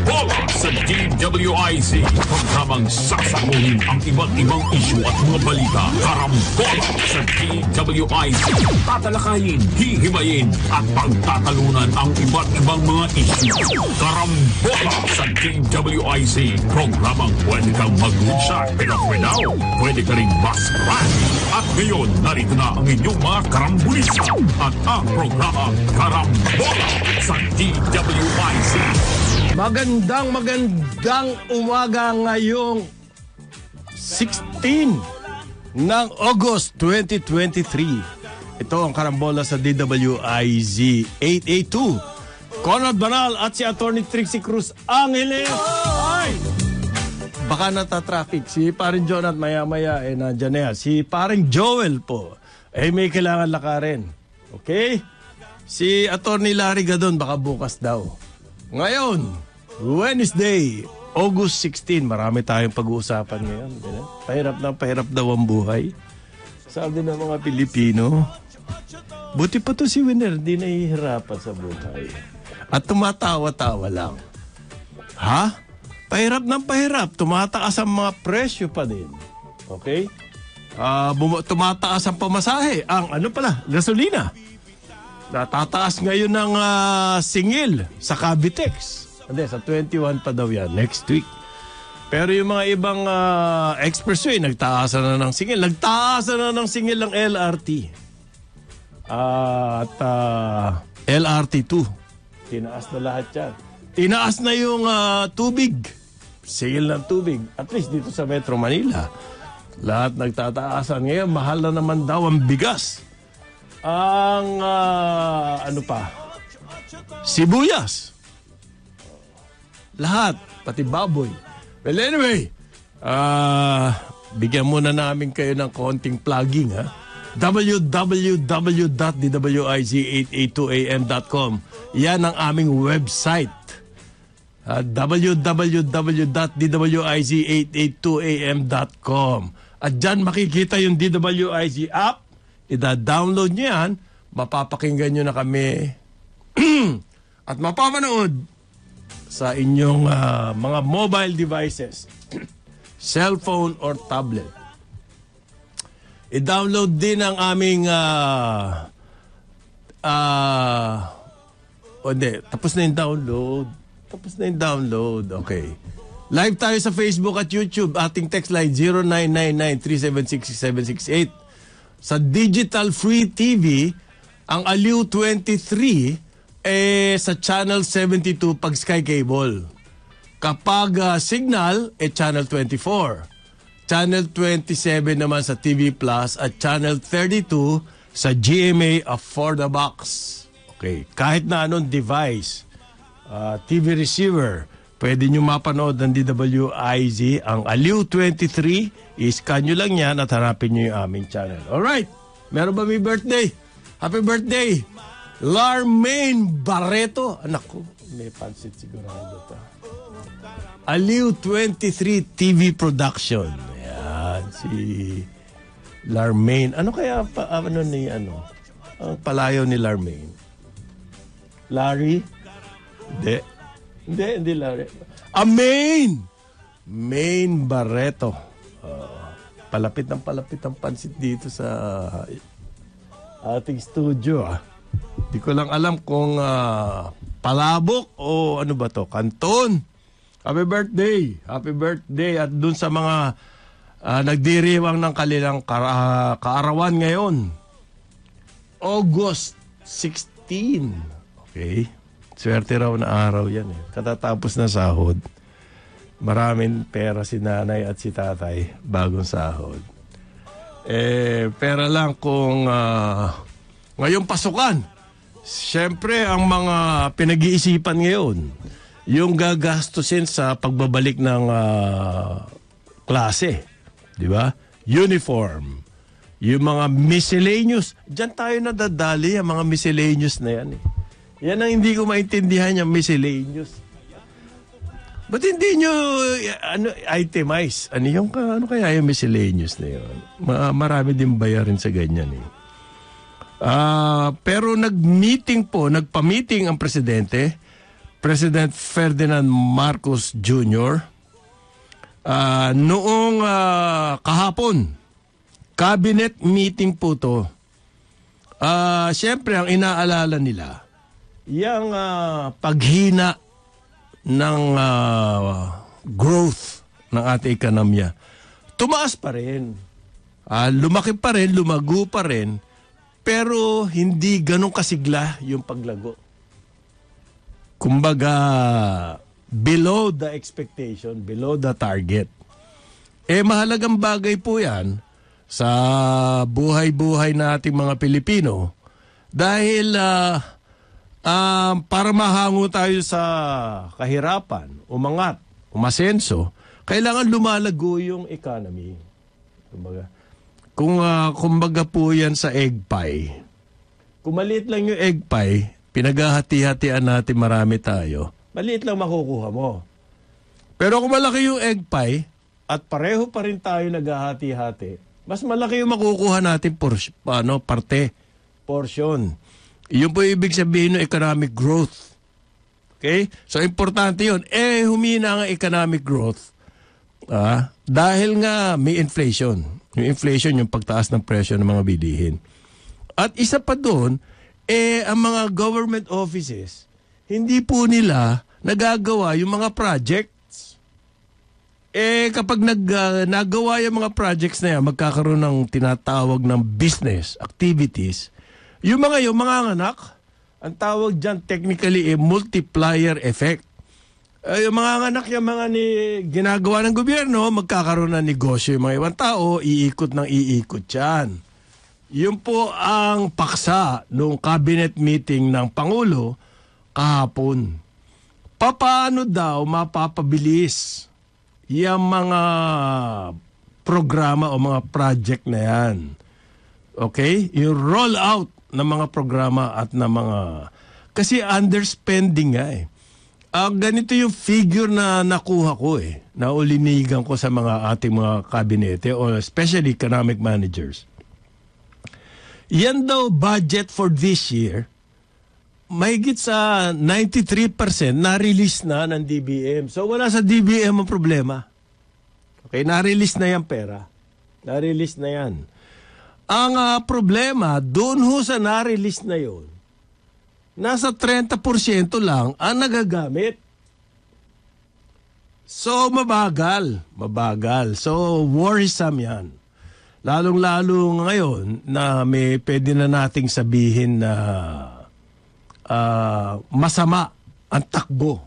Bola sa DWIZ. Programang sasaguhin ang iba't ibang isyu at mga balita. Karambola sa DWIZ. Tatalakayin, hihimayin at pagtatalunan ang iba't ibang mga isyu. Karambola sa DWIZ. Programang pwede kang mag-reach pero now, pwede ka rin mas-crash. At ngayon, narito na ang inyong mga karambulista at ang programa Karambola sa DWIZ. Magandang umaga ngayong 16 ng August 2023. Ito ang Karambola sa DWIZ 882. Conrad Banal at si Attorney Trixie Cruz Angeles. Ay! Baka natatraffic. Si paring John at maya-maya nandyan na yan. Si paring Joel po may kailangan lakarin. Okay? Si Attorney Larry Gadon baka bukas daw. Ngayon, Wednesday, August 16, marami tayong pag-uusapan ngayon. Pahirap daw ang buhay. Sabi ng mga Pilipino, buti pa to si Winner, di nahihirapan sa buhay. At tumatawa-tawa lang. Ha? Pahirap ng pahirap. Tumataas ang mga presyo pa din. Okay? Tumataas ang pamasahe. Ang gasolina. Natataas ngayon ng singil sa Cavitex. Hindi, sa 21 pa daw yan, next week. Pero yung mga ibang expressway, nagtaasan na ng singil. Nagtaasan na ng singil ng LRT. At LRT2. Tinaas na lahat yan. Tinaas na yung tubig. Singil ng tubig. At least dito sa Metro Manila. Lahat nagtataasan. Ngayon, mahal na naman daw ang bigas. Ang sibuyas. Lahat, pati baboy. Well, anyway, bigyan muna namin kayo ng konting plugging, ha? www.dwiz882am.com. Yan ang aming website. www.dwiz882am.com. At dyan makikita yung DWIZ app. Ida-download nyo yan, mapapakinggan nyo na kami at mapapanood sa inyong mga mobile devices, cellphone or tablet. I-download din ang aming tapos na yung download. Okay. Live tayo sa Facebook at YouTube. Ating text line 0999-376-6768. Sa Digital Free TV, ang Aliw 23 sa Channel 72 pag Sky Cable. Kapag Signal, Channel 24. Channel 27 naman sa TV Plus at Channel 32 sa GMA for the Box. Okay. Kahit na anong device, TV receiver, pwede nyo mapanood ng DWIZ. Ang Aliw 23, i-scan nyo lang yan at hanapin nyo yung aming channel. Alright, meron ba may birthday? Happy birthday! Larmaine Barreto. Anak ko, may pansit sigurado to. Aliw 23 TV Production. Ayan, si Larmaine. Ano kaya, ang palayo ni Larmaine? Larry? Hindi Larry. Maine Barreto. Palapit ang pansit dito sa ating studio. Di ko lang alam kung palabok o ano ba to, Canton. Happy birthday at dun sa mga nagdiriwang ng kanilang kaarawan ngayon. August 16. Okay. Swerte raw na araw yan eh. Katatapos na sahod. Maraming pera si nanay at si tatay bagong sahod. Pera lang kung ngayong pasukan. Siyempre, ang mga pinag-iisipan ngayon, yung gagastusin sa pagbabalik ng klase. Di ba? Uniform. Yung mga miscellaneous. Diyan tayo nadadali, ang mga miscellaneous na yan eh. Yan ang hindi ko maintindihan, yung miscellaneous. Ba't hindi nyo itemize? Ano kaya yung miscellaneous na yun? Marami din bayarin sa ganyan eh. Pero nagpa-meeting ang presidente President Ferdinand Marcos Jr. Noong kahapon, cabinet meeting po to. Siyempre, ang inaalala nila, yung paghina ng growth ng ating ekonomiya. Tumaas pa rin. Lumaki pa rin, lumago pa rin, pero hindi ganun kasigla yung paglago. Kumbaga, below the expectation, below the target. Mahalagang bagay po yan sa buhay-buhay nating mga Pilipino dahil para mahango tayo sa kahirapan, umangat, umasenso, kailangan lumalago yung economy. Kumbaga po yan sa egg pie. Kung maliit lang yung egg pie, pinaghahati-hatian natin marami tayo, maliit lang makukuha mo. Pero kung malaki yung egg pie at pareho pa rin tayo naghahati-hati, mas malaki yung makukuha natin portion. Yun po ibig sabihin ng economic growth. Okay? So, importante yun. Humina ang economic growth dahil nga may inflation. Yung inflation, yung pagtaas ng presyo ng mga bilihin. At isa pa doon, ang mga government offices, hindi po nila nagagawa yung mga projects. Kapag nagawa yung mga projects na yan, magkakaroon ng tinatawag ng business activities. Yung mga anak, ang tawag dyan technically multiplier effect. Yung mga anak, yung mga ginagawa ng gobyerno, magkakaroon ng negosyo yung mga ibang tao, iikot ng iikot yan. Yun po ang paksa nung cabinet meeting ng Pangulo kahapon. Paano daw mapapabilis yung mga programa o mga project na yan? Okay? Yung roll out ng mga programa at ng mga... Kasi underspending nga eh. Ganito yung figure na nakuha ko na ulinigan ko sa mga ating mga kabinete o especially economic managers. Yan daw budget for this year, mahigit sa 93% na-release na ng DBM. So wala sa DBM ang problema. Okay, na-release na yan pera. Na-release na yan. Ang problema, doon ho sa na-release na yon, nasa 30% lang ang nagagamit. So mabagal. So worrisome yan. Lalong-lalo ngayon na pwede na nating sabihin na masama ang takbo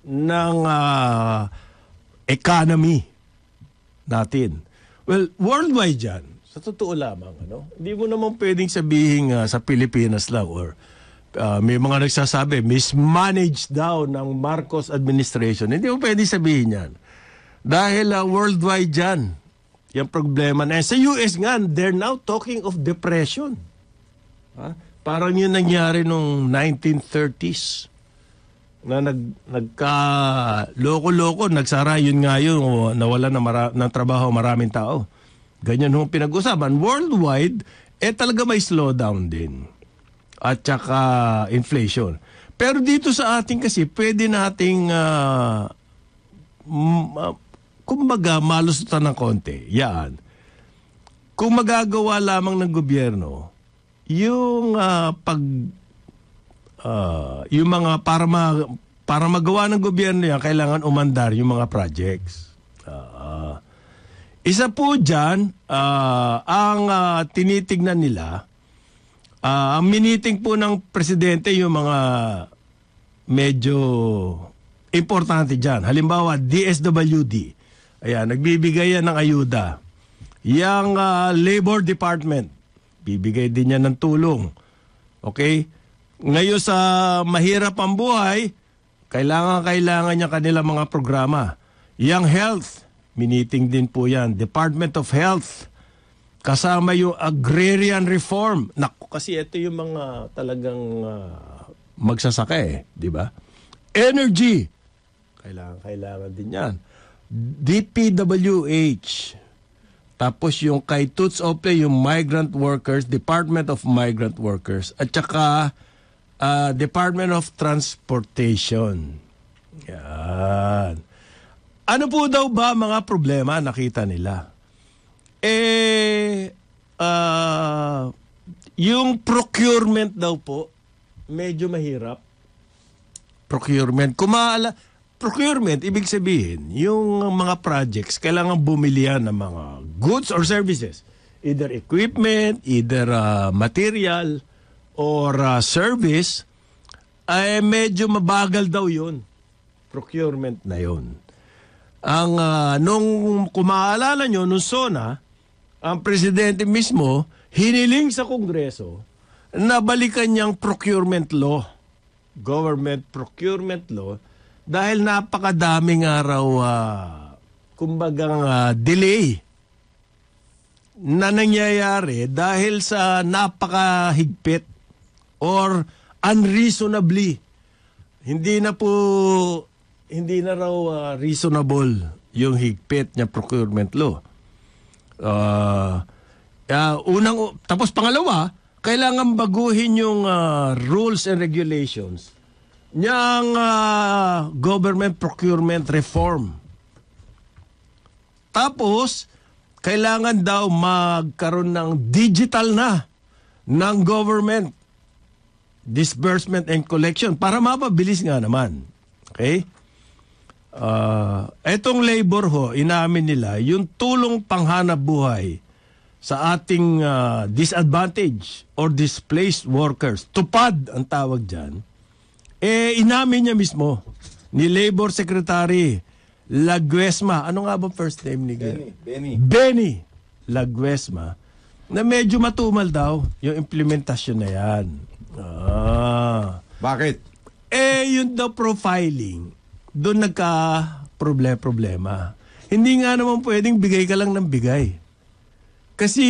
ng economy natin. Well, worldwide yan. Sa totoo lamang, hindi mo naman pwedeng sabihin sa Pilipinas lang or may mga nagsasabi, mismanaged daw ng Marcos administration. Hindi mo pwedeng sabihin yan. Dahil worldwide yan. Yung problema na sa US nga, they're now talking of depression. Parang yun nangyari nung 1930s. Na loko-loko, nagsara yun nga yun, nawala ng trabaho maraming tao. Ganyan yung pinag-usapan. Worldwide, talaga may slowdown din. At saka inflation. Pero dito sa atin kasi, pwede nating kumbaga, malusutan ng konti. Yan. Kung magagawa lamang ng gobyerno, yung yung mga para magawa ng gobyerno yan, kailangan umandar yung mga projects. Isa po dyan, ang tinitignan nila, ang miniting po ng presidente yung mga medyo importante dyan. Halimbawa, DSWD. Ayan, nagbibigay yan ng ayuda. Yang Labor Department, bibigay din yan ng tulong. Okay? Ngayon sa mahirap ang buhay, kailangan niya kanilang mga programa. Yang Health, miniting din po yan. Department of Health, kasama yung agrarian reform. Naku, kasi ito yung mga talagang magsasaka di ba? Energy, kailangan din yan. DPWH. Tapos yung kay Toots Ople, yung Migrant Workers, Department of Migrant Workers. At saka Department of Transportation. Yan. Ano po daw ba mga problema nakita nila? Yung procurement daw po, medyo mahirap. Procurement. Procurement, ibig sabihin, yung mga projects, kailangan bumili yan ng mga goods or services. Either equipment, either material, or service, ay medyo mabagal daw yun. Procurement na yun. Nung kumaalala nyo, nung SONA, ang presidente mismo, hiniling sa Kongreso na balikan niyang procurement law, government procurement law, dahil napakadaming araw, kumbagang delay na nangyayari dahil sa napakahigpit or unreasonably. Hindi na raw reasonable yung higpit niya procurement law. Tapos pangalawa, kailangan baguhin yung rules and regulations niyang government procurement reform. Tapos, kailangan daw magkaroon ng digital na ng government disbursement and collection para mapabilis nga naman. Okay? Etong labor ho, inamin nila, yung tulong panghanap buhay sa ating disadvantaged or displaced workers, tupad ang tawag dyan, inamin niya mismo ni Labor Secretary Laguesma. Ano nga ba first name ni Benny Laguesma, na medyo matumal daw yung implementasyon na yan. Bakit? Yun daw profiling, doon nagka-problema. Hindi nga naman pwedeng bigay ka lang ng bigay. Kasi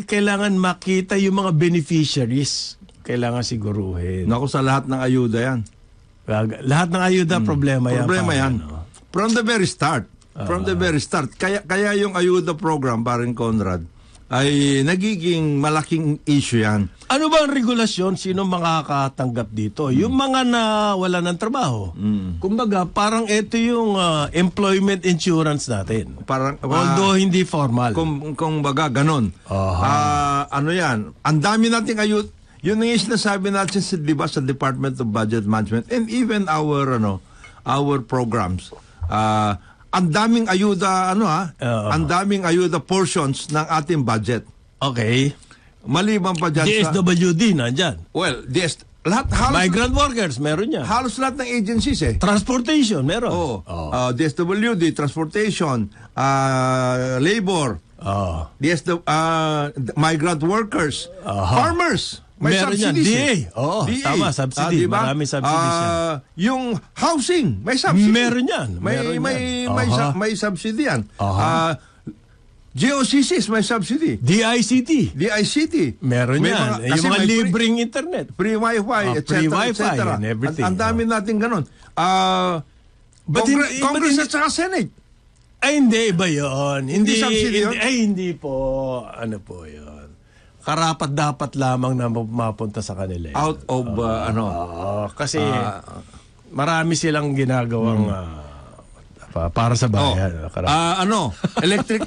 kailangan makita yung mga beneficiaries. Kailangan siguruhin. Naku, sa lahat ng ayuda yan. Lahat ng ayuda, problema yan. Problema yan. Ano. From the very start. Kaya yung ayuda program, paring Conrad, ay nagiging malaking issue yan. Ano ba ang regulasyon? Sino makakatanggap dito? Yung mga wala ng trabaho. Kumbaga, parang ito yung employment insurance natin. Although hindi formal. Kung baga, ganon. Ano yan? Ang dami nating ayuda. Yun ang sinasabi natin sa Department of Budget Management and even our programs. Ang daming ayuda, ang daming ayuda portions ng ating budget. Okay. Maliban pa dyan DSWD, nandyan. Well, halos, migrant workers, meron yan. Halos lahat ng agencies Transportation, meron. DSWD, transportation, labor, migrant workers, farmers. May meron subsidies. yan. DA. Tama, subsidy. Diba? Marami subsidies yan. Yung housing, may subsidy. Meron yan. May subsidy yan. GOCCs, may subsidy. DICT. Meron yan. Yung mga libreng internet. Free Wi-Fi, etc. Free Wi-Fi and everything. Ang dami natin ganun. Congress at saka Senate. Ay, hindi. Iba yun. Hindi subsidy yun? Ay, hindi po. Ano po yun? Karapat dapat lamang na mapunta sa kanila. Out of kasi marami silang ginagawang para sa bayan.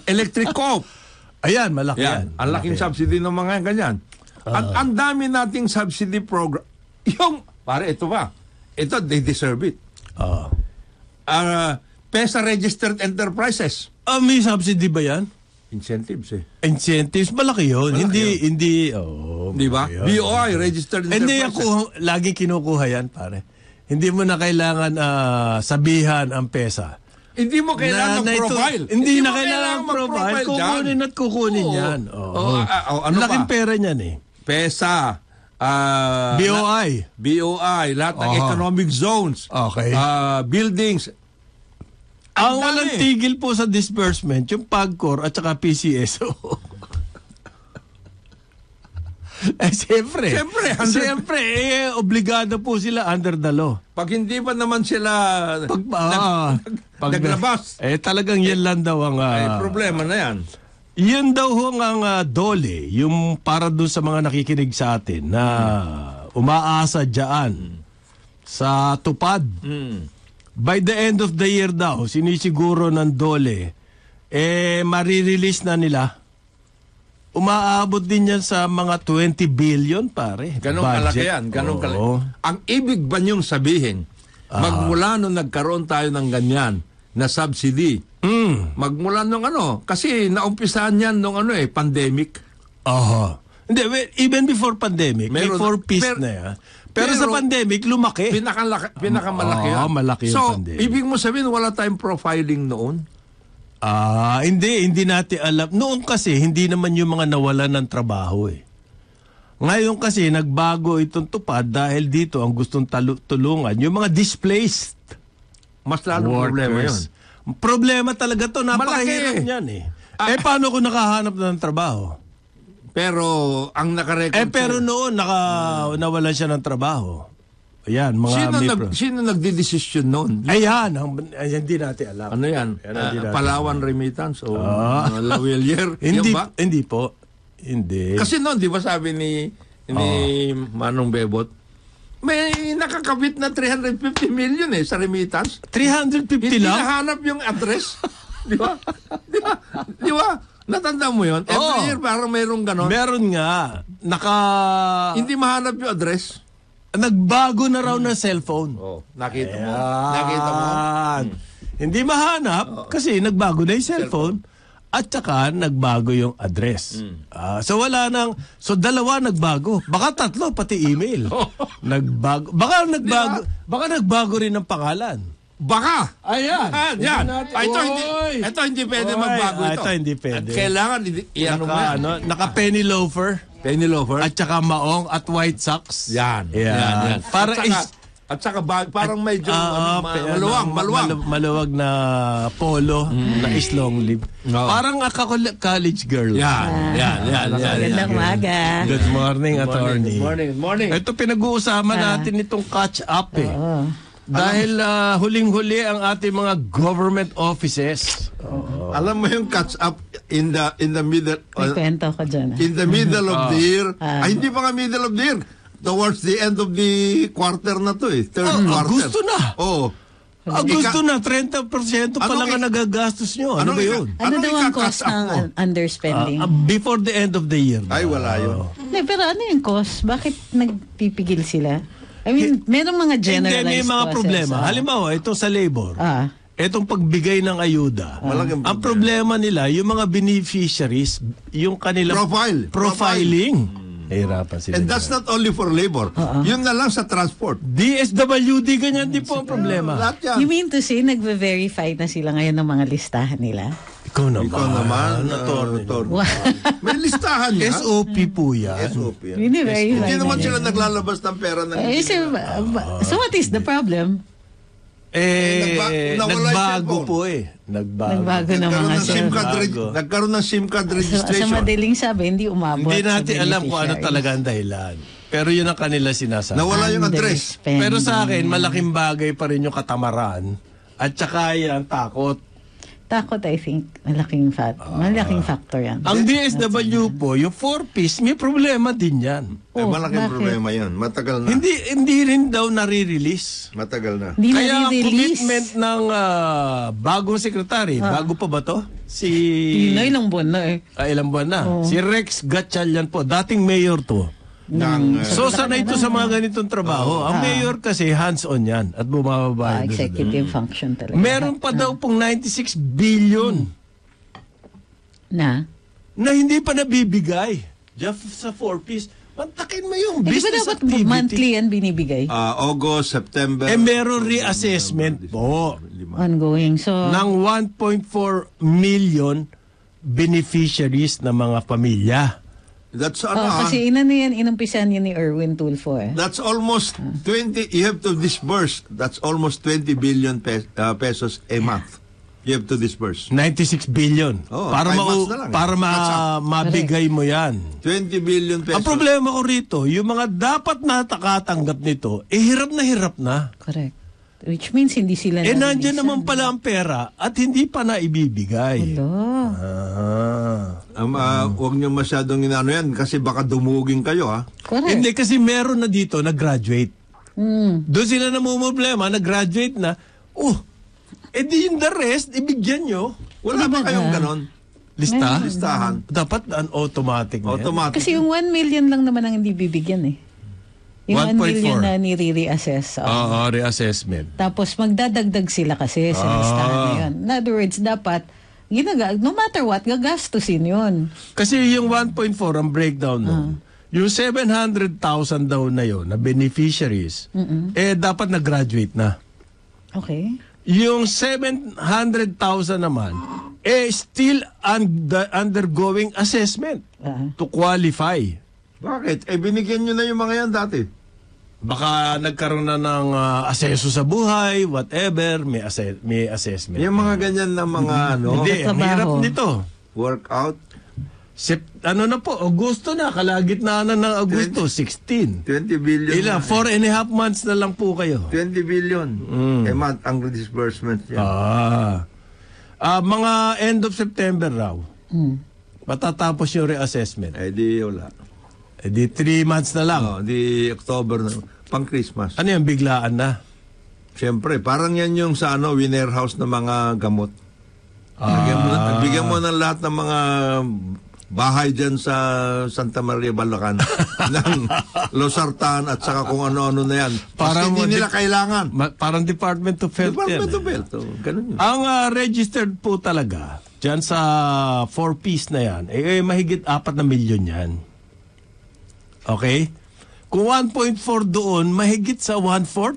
Electric co-op. Ayan, malaki yan. Ang laking subsidy ng mga ganyan. At ang dami nating subsidy program. Ito ba? Ito, they deserve it. PESA registered enterprises. May subsidy ba yan? Incentives Incentives, malaki yun. Malaki Hindi. Di ba? BOI, registered enterprises. Hindi ako lagi kinukuha yan, pare. Hindi mo na kailangan sabihan ang PESA. Hindi mo kailangan ng profile. Hindi na kailangan ng profile. Kukunin at kukunin yan. Laking pera niyan PESA. BOI. Lahat ng economic zones. Okay. Buildings. Ang walang tigil po sa disbursement, yung PAGCOR at saka PCSO. Siyempre, obligado po sila under the law. Pag hindi pa naman sila naglabas. Talagang yan lang daw ang problema na yan. Yun daw ang DOLE, yung para doon sa mga nakikinig sa atin na umaasa dyan sa tupad. By the end of the year daw, sinisiguro ng DOLE, marirelease na nila. Umaabot din yan sa mga 20 billion, pare. Ganong kalaki yan. Ganong kalaki. Ang ibig ba niyong sabihin, magmula nung nagkaroon tayo ng ganyan na subsidy, magmula nung kasi naumpisahan yan nung pandemic. Hindi, even before pandemic, before peace na yan. Pero sa pandemic, lumaki. Pinakamalaki yan. Malaki yung so, pandemic. ibig mo sabihin, wala tayong profiling noon? Hindi natin alam. Noon kasi, hindi naman yung mga nawalan ng trabaho eh. Ngayon kasi, nagbago itong tupad dahil dito ang gustong tulungan yung mga displaced mas lalong problema yun. Problema talaga to. Napakahirap niyan eh. Paano kung nakahanap na ng trabaho? Pero, ang nakarecord... pero noon, nawalan siya ng trabaho. Ayan, mga... Sino nagdidesisyon noon? Ayan, hindi natin alam. Ano yan? Palawan Remittance o Lawilier? Hindi po. Hindi. Kasi noon, di ba sabi ni Manong Bebot, may nakakabit na 350 million sa remittance. 350 hindi lang? Hindi nahanap yung address. Di ba? Di ba? Natanda mo yun? Every year parang mayroong ganon. Meron nga. Hindi mahanap yung address. Nagbago na raw ng cellphone. Nakita mo? Nakita mo? Hindi mahanap kasi nagbago na yung cellphone. At saka nagbago yung address. So wala nang... So dalawa nagbago. Baka tatlo, pati email. Nagbago. Baka nagbago rin ang pangalan. Baka! Ayan. Yan. Ito hindi pwede magbago ito. Ito hindi pwede. At kailangan naka-penny loafer. Penny loafer. At saka maong at white socks. Yan. Para at saka parang medyo maluwag na polo na is long sleeve. Parang college girl. Yan. Gandang umaga. Good morning, attorney. Good morning. Ito pinag-uusapan natin itong catch up Dahil huling-huli ang ating mga government offices. Alam mo yung catch up in the middle May kwento ko dyan. in the middle of the year. Hindi pa nga middle of the year. Towards the end of the quarter na to Third quarter. Agosto na. Agosto na, 30% pa lang ang nagagastos nyo. Ano ba yun? Ano daw ang cost ng underspending? Before the end of the year. Ay, wala yun. Pero ano yung cost? Bakit nagpipigil sila? I mean, merong mga generalized Hindi, may mga causes. problema. Halimbawa, ito sa labor. Itong pagbigay ng ayuda. Ang problema nila, yung mga beneficiaries, yung kanilang profiling. Nahirapan sila. And that's not only for labor. Yun na lang sa transport. DSWD, ganyan din po ang problema. You mean to say, nagve-verify na sila ngayon ng mga listahan nila? Ikaw naman. May listahan niya. SOP po yan. SOP yan. Hindi naman sila naglalabas ng pera ng so what is the problem? Nagbago po Nagbago ng mga nagkaroon ng SIM card registration. Sa madaling sabi, hindi umabot. Hindi natin alam kung ano talaga ang dahilan. Pero yun ang kanila sinasabi. Nawala yung address. Pero sa akin, malaking bagay pa rin yung katamaran at saka yan, takot. Takot, I think, malaking factor yan. Ang DSW po, yung 4-piece, may problema din yan. Malaking problema yun. Matagal na. Hindi rin daw nare-release. Matagal na. Kaya ang commitment ng bagong sekretary, bago pa ba to? Ilang buwan na ilang buwan na. Si Rex Gatchalian po, dating mayor to. So sanay ito sa mga ganitong trabaho. Ang mayor kasi hands-on yan at bumababa. Executive function talaga. Meron pa daw pong 96 billion na hindi pa nabibigay. Just sa 4-piece. Mantakin mo yung business activity. Monthly yan binibigay? August, September. Meron reassessment po. Ongoing. So, ng 1.4 million beneficiaries na mga pamilya. That's kasi inumpisan yun ni Erwin Tulfo That's almost 20, you have to disburse. That's almost 20 billion pesos a month. You have to disburse. 96 billion. Para mabigay mo yan. 20 billion pesos. Ang problema ko rito, yung mga dapat nakatanggap nito, hirap na. Correct. Which means hindi sila nandiyan naman pala ang pera at hindi pa na ibibigay. Huwag nyo masyadong inano yan kasi baka dumugin kayo, ha? Correct. Hindi, kasi meron na dito nag-graduate. Doon sila namumblema, nag-graduate na. Di yung the rest, ibigyan nyo. Wala ba kayong ganon? Listahan. Dapat automatic na yan. Automatic. Kasi yung 1 million lang naman ang hindi bibigyan eh. Yung 1 million 1.4. na nire-reassess. Reassessment. Tapos magdadagdag sila kasi sa listahan na yun. In other words, dapat, no matter what, gagastusin yun. Kasi yung 1.4 ang breakdown nun. Yung 700,000 daw na yun, na beneficiaries, dapat nag-graduate na. Okay. Yung 700,000 naman, still undergoing assessment to qualify. Bakit? Binigyan nyo na yung mga yan dati. Baka nagkaroon na ng aseso sa buhay, whatever, may assessment. Yung mga ganyan na mga Hindi, ang hirap nito. Workout. Na po, Agosto na, kalagitnaan na ng Agosto, 16. 20 billion. Ilan? 4.5 months na lang po kayo. 20 billion. A month ang disbursement yan. Mga end of September raw. Matatapos yung reassessment. Di wala. Di 3 months na lang. Di October na. Pang Christmas. Ano yung biglaan na? Siyempre, parang yan yung sa Winner House na mga gamot. Bigyan mo ng lahat ng mga bahay dyan sa Santa Maria, Balacan ng Losartan at saka kung ano-ano na yan. Parang hindi nila kailangan. Parang Department of Health Department yan. of Health. Ganun yun. Ang registered po talaga, dyan sa 4Ps na yan, mahigit 4 na milyon yan. Okay? Kung 1.4 doon, mahigit sa 1/4?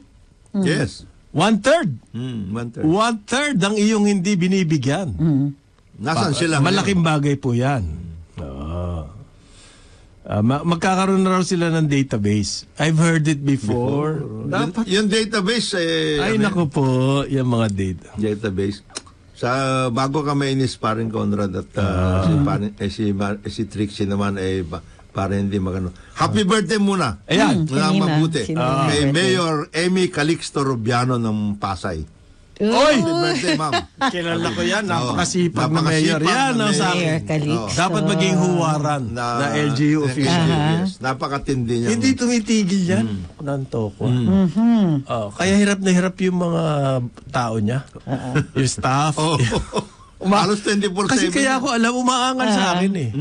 Yes. 1/3? 1/3. 1/3 ang iyong hindi binibigyan. Nasaan sila? Malaking bagay po yan. Magkakaroon na raw sila ng database. I've heard it before. Dapat. Yung database, Ay, naku po, yung mga data. Database. Bago kami inis parin Conrad at si Trixie naman para hindi magano. Happy birthday muna. Ayan. Walang mabuti. Kay birthday? Mayor Amy Calixto Rubiano ng Pasay. Oy! Happy birthday, ma'am. Kilala ko yan. Napakasipag na mayor. Yan ang sa Mayor akin. Calixto. Dapat maging huwaran na LGU official. Yes. Napakatindi niya. Hindi tumitigil yan. Nanto ko. Kaya hirap na hirap yung mga tao niya. Yung staff. Halos 24/7. Kasi kaya ako alam, umaangal sa akin eh.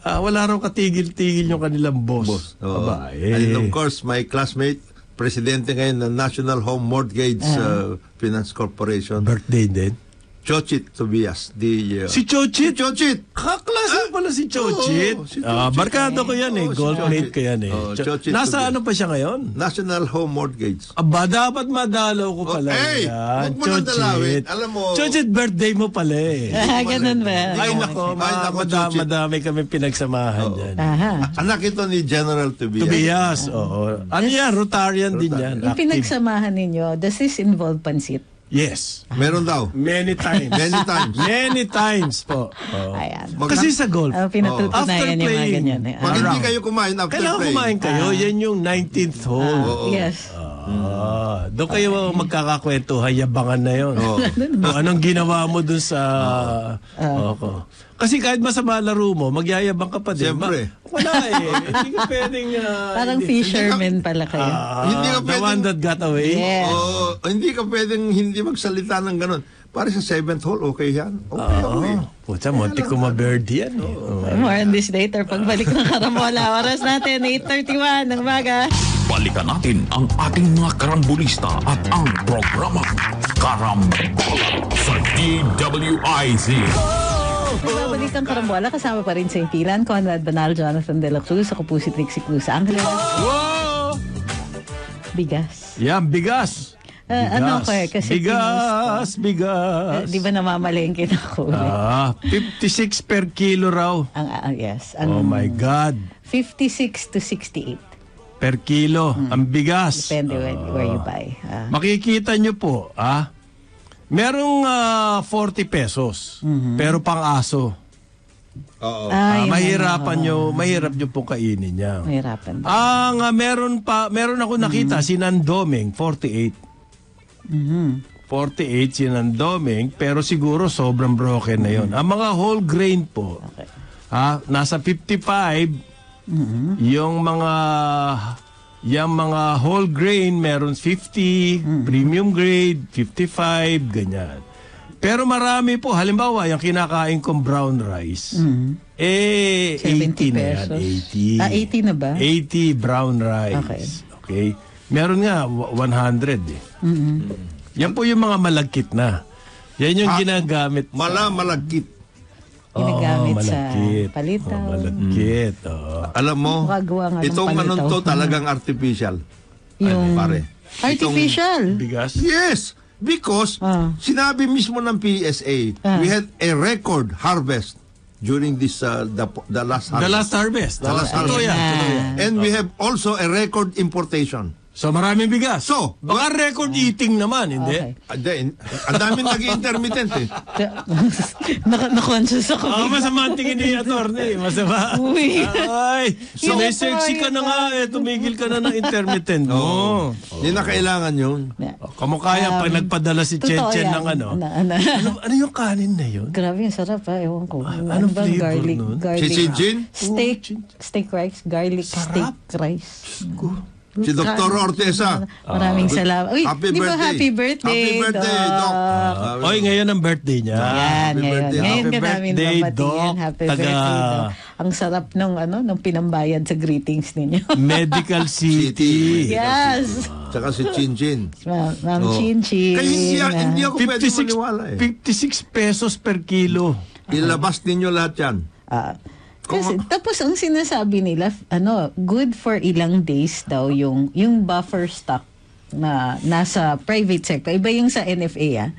Wala raw katigil-tigil yung kanilang boss. And of course, my classmate, presidente ngayon ng National Home Mortgage Finance Corporation. Birthday din. Chochit Tobias. Si Chochit? Chochit! Kaklase pala si Chochit. Si Chochit. Barkado ko yan eh. Si Golfmate Chochit. ko yan eh. Chochit Nasa Tobias. ano pa siya ngayon? National Home Mortgage. Dapat madalaw ko pala. Hey! Yan. Huwag mo nang dalawin. Alam mo. Chochit, birthday mo pala eh. Ganun ba? Ay nako, Chochit. madami kami pinagsamahan dyan. Anak ito ni General Tobias. Tobias, oo. Ano yan? Rotarian din yan. Yung Active. pinagsamahan ninyo, does this involve pansit? Yes. Meron daw. Many times. Many times. Many times po. Oo. Ayan. Kasi sa golf, Pinatutunayan After yung mga playing. ganyan. Pag hindi kayo kumain after kailangan playing. kumain kayo. Yan yung 19th hole. Yes. Doon kayo magkakakwentuhan, yabangan na yun. Kung anong ginawa mo dun sa... Kasi kahit masama laro mo, magyayabang ka pa din. Siyempre. Wala eh. Hindi ka pwedeng... Parang fisherman pala kayo. Hindi ka the one pwedeng- that got away. Yes. Hindi ka pwedeng hindi magsalita ng ganun. Para sa 7th hole, okay yan. Okay. Puta, monti ko ma-birdie yan eh. More on this later. Pagbalik ng Karambola. Oras natin, 8:31 ng umaga. Balikan natin ang ating mga karambulista at ang programa Karambola sa DWIZ. Nagbabalik ang Karambola. Kasama pa rin sa impilan. Conrad Banal, Jonathan De La Cruz. Ako po si Trixie Cruz. Angeles. Wow! Bigas. Yan, bigas. Ano ko eh, kasi bigas. di ba namamalengke na ako? 56 per kilo raw. Yes. Oh my God. 56 to 68. Per kilo, ang bigas. Depende where you buy. Makikita nyo po, merong 40 pesos, pero pang-aso. Oo. Mahirap nyo pong kainin niya. Mahirapan. Meron ako nakita, si Nandoming, 48. 48 yun ang doming, pero siguro sobrang broken na yun. Ang mga whole grain po, nasa 55, yung mga whole grain, meron 50, premium grade, 55, ganyan. Pero marami po, halimbawa, yung kinakain kong brown rice, 80 na yan, 80. 80 na ba? 80 brown rice. Okay. Meron nga, 100 eh. Yan po yung mga malagkit na. Yan yung ginagamit. Malagkit. Ginagamit sa malagkit. palitaw. Malagkit. Alam mo, Makagawa nga ng itong palitaw. to talagang artificial. Yung Pare. artificial. Bigas? Yes! Because sinabi mismo ng PSA, we had a record harvest during this the last harvest. The last harvest. The last Totoo harvest. yan. Totoo yan. And we have also a record importation. So maraming bigas. So, baka record eating naman, hindi? Okay. Ang dami nag-intermittent eh. Na-conscious ako. Masama ang tingin ni attorney. Masama. Uy. Ay, so may sexy ka na nga eh. Tumigil ka na ng intermittent mo. Hindi na kailangan yun. Kamukaya pag nagpadala si Totoo Chen yan. ng ano yung kanin na yun? Grabe, yung sarap ha. Ewan ko. Anong bang flavor garlic? nun? Garlic. Si Jin? Steak rice. Garlic steak rice. Si Dr. Ortesa. Maraming salamat. Uy, Happy di ba birthday. happy birthday? Happy birthday, Doc. Oy, ngayon ang birthday niya. Yan, Happy ngayon. birthday. Ngayon Happy ka namin birthday, babatiyan. Doc. Happy birthday, Doc. Ang sarap nung pinambayad sa greetings ninyo. Medical City. Yes. Tsaka si Chin Chin. Ma'am Chin Chin. Kaya hindi ako pwede 56, maniwala eh. 56 pesos per kilo. Ilabas ninyo lahat yan. Kasi, tapos ang sinasabi nila, good for ilang days daw yung buffer stock na nasa private sector. Iba yung sa NFA,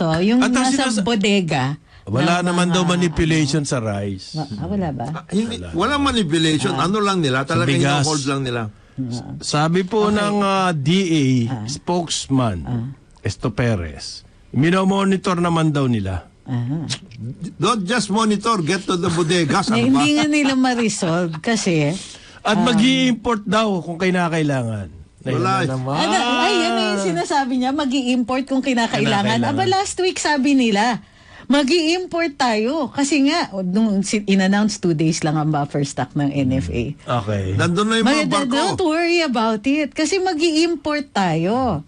So, yung at nasa bodega. Wala naman daw manipulation sa rice. Wala ba? Walang manipulation. Ano lang nila? Talagang bigas. hold lang nila. Sabi po ng DA spokesman, Esto Perez, minomonitor naman daw nila. Don't just monitor, get to the bodegas. Ano ba? Hindi nga nila ma-resolve kasi At mag-i-import daw kung kailangan. Wala. ano yung sinasabi niya, mag-i-import kung kinakailangan. Aba, last week sabi nila, mag-i-import tayo. Kasi nga, nung in-announce 2 days lang ang buffer stock ng NFA. Okay. Nandun na yung mga barko. Don't worry about it. Kasi mag-i-import tayo.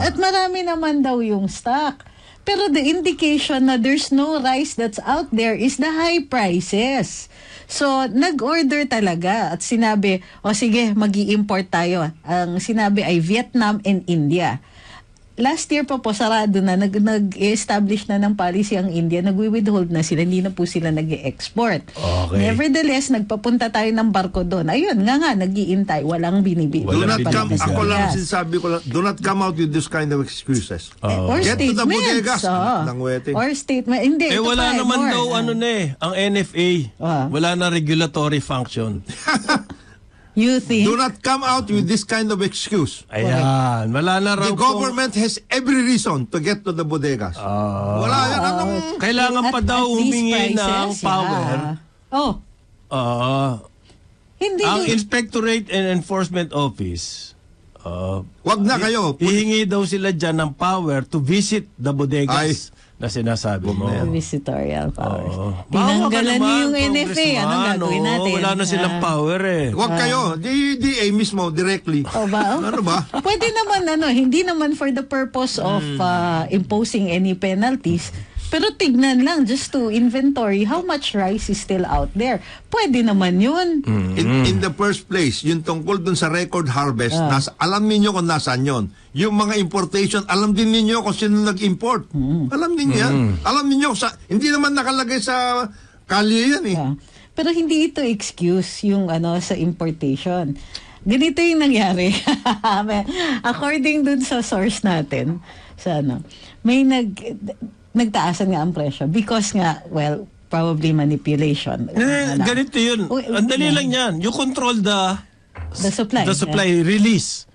At marami naman daw yung stock. Pero the indication na there's no rice that's out there is the high prices. So, nag-order talaga at sinabi, sige, mag-i-import tayo. Ang sinabi ay Vietnam and India. Last year pa po, sarado na, nag-establish na ng policy ang India, nag-withhold na sila, hindi na po sila nag-export. Okay. Nevertheless, nagpapunta tayo ng barko doon. Ayun, nga, nag-iintay, walang binibili. Do not come, Yes. ako lang sinasabi ko lang, do not come out with this kind of excuses. Or Get to the statements. bodegas. Nang wete. Or statement. Hindi, ito Wala pa, naman more. daw ang NFA. Wala na regulatory function. You think? Do not come out with this kind of excuse. Ayan, wala na raw The government has every reason to get to the bodegas. Wala yan. Anong... Kailangan pa daw these humingi ng prices, power. Hindi. Ang Inspectorate and Enforcement Office, Wag na kayo. hihingi daw sila dyan ng power to visit the bodegas na sinasabi mo. Visitorial powers. Bawa ka Tinanggalan naman, niyo yung NFA. Anong gagawin natin? Wala na silang power eh. Wag kayo. DA mismo, directly. Ba? Ano ba? Pwede naman, hindi naman for the purpose of imposing any penalties. Pero tignan lang, just to inventory how much rice is still out there. Pwede naman yun. In the first place, yung tungkol dun sa record harvest, alam niyo kung nasaan yun. Yung mga importation, alam din niyo kung sino nag-import. Alam niyo yan. Alam niyo, hindi naman nakalagay sa kalye yan eh. Pero hindi ito excuse yung sa importation. Ganito yung nangyari. According dun sa source natin, may nagtaasan nga ang presyo because nga, probably manipulation. Ganito yun. Ang dali lang yan. You control the supply. The supply release.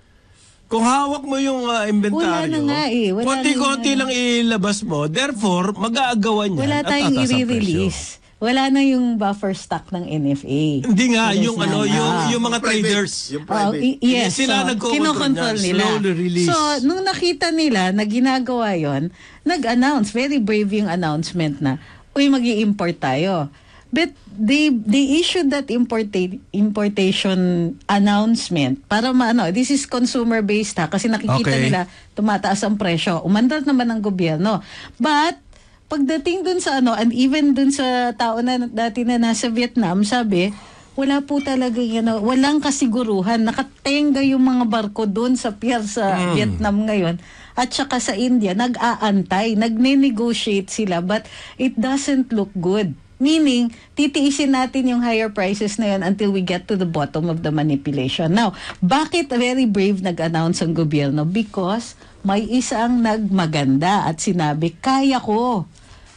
Kung hawak mo yung inventaryo, Wala na nga eh. konti-konti lang ilabas mo. Therefore, mag-aagawan yan Wala at tayong tataas ang i-release. wala na yung buffer stock ng NFA. Hindi nga, Yes yung na ano, nga. yung mga Private. traders. Yung private. Yes, Sila kinokontrol niyan, nila. slowly release. So, nung nakita nila na ginagawa yon, nag-announce, very brave yung announcement na, uy, mag-i-import tayo. But they issued that importation announcement para this is consumer-based kasi nakikita Okay. nila tumataas ang presyo. Umandar naman ang gobyerno. But, pagdating dun sa and even dun sa tao na dati na nasa Vietnam, sabi, wala po talaga walang kasiguruhan. Nakatenga yung mga barko dun sa pier sa Vietnam ngayon. At saka sa India, nag-aantay, nagne-negotiate sila, but it doesn't look good. Meaning, titiisin natin yung higher prices na yun until we get to the bottom of the manipulation. Now, bakit very brave nag-announce ang gobyerno? Because may isang nagmaganda at sinabi, kaya ko.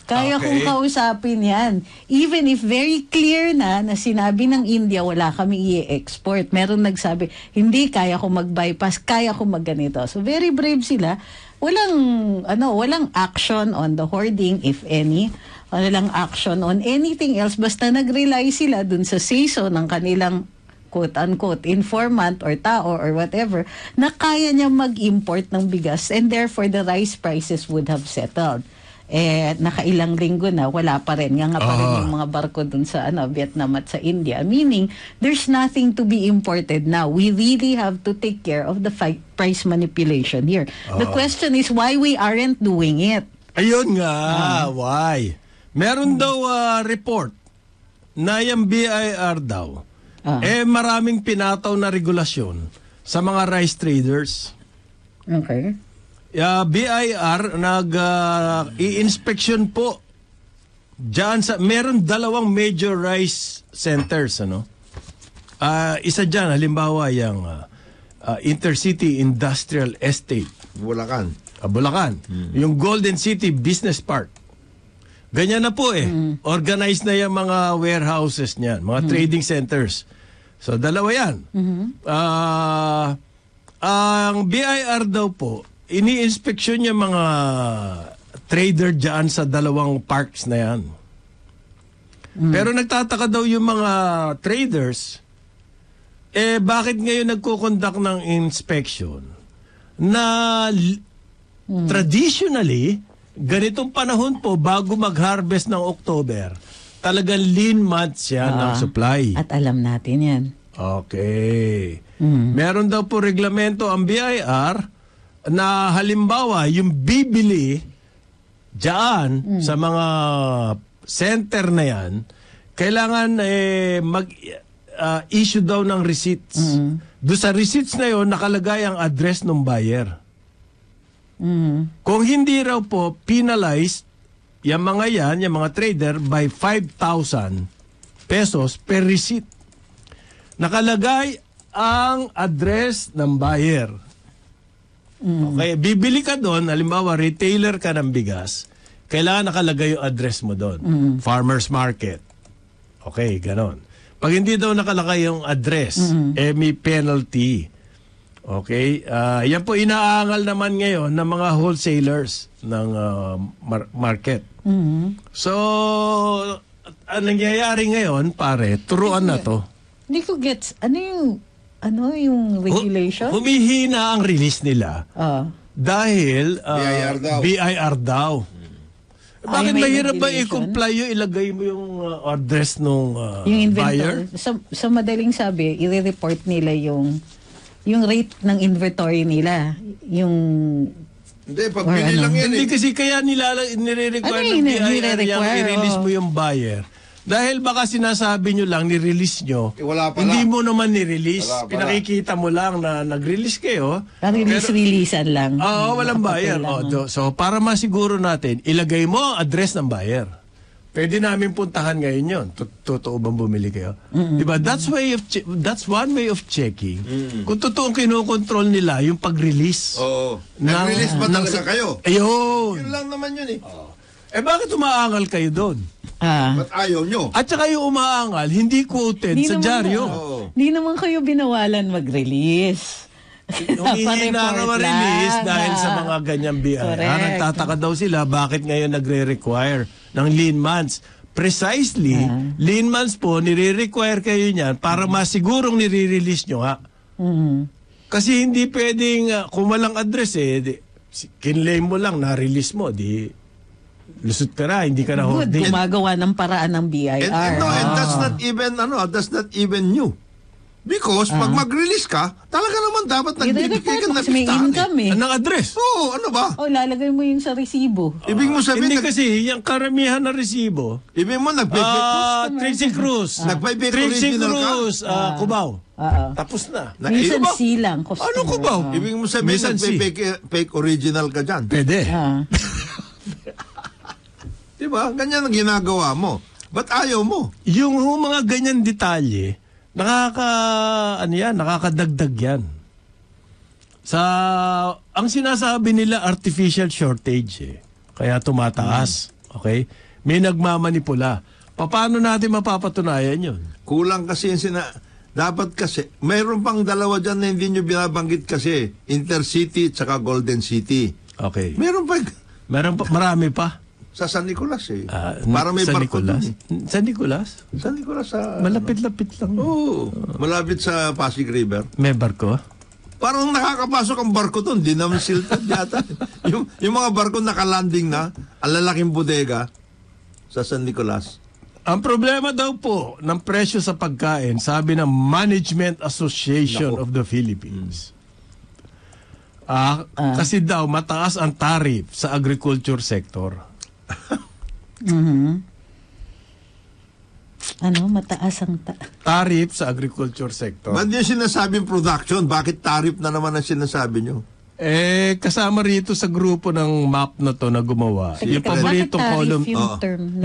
Kaya kong kausapin yan. Even if very clear na sinabi ng India, wala kami i-export. Meron nagsabi, hindi, kaya ko mag-bypass, kaya ko mag-ganito. So, very brave sila. Walang action on the hoarding, if any. Walang action on anything else. Basta nag-rely sila dun sa season ng kanilang quote-unquote informant or tao or whatever na kaya niya mag-import ng bigas and therefore the rice prices would have settled. Nakailang linggo na, wala pa rin. Nga pa rin yung mga barko dun sa Vietnam at sa India. Meaning, there's nothing to be imported now. We really have to take care of the price manipulation here. The question is why we aren't doing it. Ayun nga, why? Meron daw report na yung BIR daw, maraming pinataw na regulasyon sa mga rice traders. Okay. BIR i-inspection po diyan meron 2 major rice centers isa diyan halimbawa yung Intercity Industrial Estate Bulacan. Bulacan. Yung Golden City Business Park. Ganyan na po Organized na yung mga warehouses niyan, mga trading centers. So 2 yan. Ang BIR daw po ini-inspeksyon niya mga trader dyan sa 2 parks na yan. Pero nagtataka daw yung mga traders, bakit ngayon nagkukonduct ng inspection na traditionally, ganitong panahon po bago mag-harvest ng October, talagang lean months yan ng supply. At alam natin yan. Okay. Meron daw po reglamento ang BIR na halimbawa yung bibili diyan sa mga center na yan, kailangan issue daw ng receipts. Doon sa receipts na yon nakalagay ang address ng buyer. Kung hindi raw po penalized yung mga trader by 5,000 pesos per receipt. Nakalagay ang address ng buyer. Okay, bibili ka doon, halimbawa retailer ka ng bigas, kailangan nakalagay yung address mo doon. Farmers market. Okay, ganon. Pag hindi daw nakalagay yung address, may penalty. Okay, yan po inaangal naman ngayon ng mga wholesalers ng market. So, ang nangyayari ngayon, pare, turuan na to. Hindi ko gets, ano yung regulation? Humihina ang release nila dahil BIR daw. Bakit may mahirap ba regulation? i-comply yung ilagay mo yung address ng Yung buyer? inventory. Sa madaling sabi, i-report nila yung rate ng inventory nila. Hindi, pagbili lang yan Hindi kasi kaya nire-require ng BIR yung i-release mo yung buyer. Dahil baka sinasabi nyo lang, ni-release nyo. Wala pala. Hindi mo naman ni-release. Wala pala. Pinakikita mo lang na nag-release kayo. Release-releasan lang. Oo, walang buyer. So, para masiguro natin, ilagay mo ang address ng buyer. Pwede namin puntahan ngayon yun. Totoo bang bumili kayo? Diba? That's one way of checking. Kung totoong kinokontrol nila yung pag-release. Oo. Nag-release ba talaga kayo? Ayun. Yun lang naman yun Bakit umaangal kayo doon? Ba't ayaw nyo? At saka yung umaangal, hindi quoted sa dyaryo. Hindi naman kayo binawalan mag-release. Humihingi na nga ma-release dahil sa mga ganyang BIR. Correct. Nagtataka daw sila bakit ngayon nagre-require ng lean months. precisely, lean months po, nire-require kayo niyan para masigurong nire-release nyo ha. Kasi hindi pwedeng, kung walang address kinlaim mo lang, na-release mo, di lusot ka na, hindi ka na Good, holding. gumagawa ng paraan ng BIR. And that's not even new. Because pag mag-release ka, talaga naman dapat nagbibigay ka ng Kasi may income Anong address? Oo, ano ba? Lalagay mo yun sa resibo. Ibig mo sabihin, Hindi kasi, yung karamihan na resibo, ibig mo Trixie Cruz, Nagpay-fake Trixie original ka? Cruz, Cubao. Oo. Tapos na. Minsan Iba? silang. Ano Cubao? Ibig mo sabihin, Minsan nagpay-fake original ka dyan. Pwede. Diba? Ganyan ang ginagawa mo. Ba't ayaw mo? Yung mga ganyan detalye, nakakadagdag yan. Ang sinasabi nila artificial shortage kaya tumataas. Okay? May nagmamanipula. Paano natin mapapatunayan yun? Kulang kasi dapat kasi, mayroon pang dalawa dyan na hindi nyo binabanggit kasi. Intercity at saka Golden City. Okay. Meron pa Marami pa. sa San Nicolas para may San barko Nicolas? dun San Nicolas? San Nicolas sa... Malapit-lapit lang. Oo. Malapit sa Pasig River. May barko? Parang nakakapasok ang barko doon. Di naman silted yata. yung mga barko nakalanding na, ang lalaking bodega sa San Nicolas. Ang problema daw po ng presyo sa pagkain, sabi ng Management Association of the Philippines. Kasi daw mataas ang tariff sa agriculture sector. Mataas ang Tariff sa agriculture sector. Ba't yung sinasabing production? Bakit tariff na naman ang sinasabi nyo? Kasama rito sa grupo ng map na to na gumawa. Yung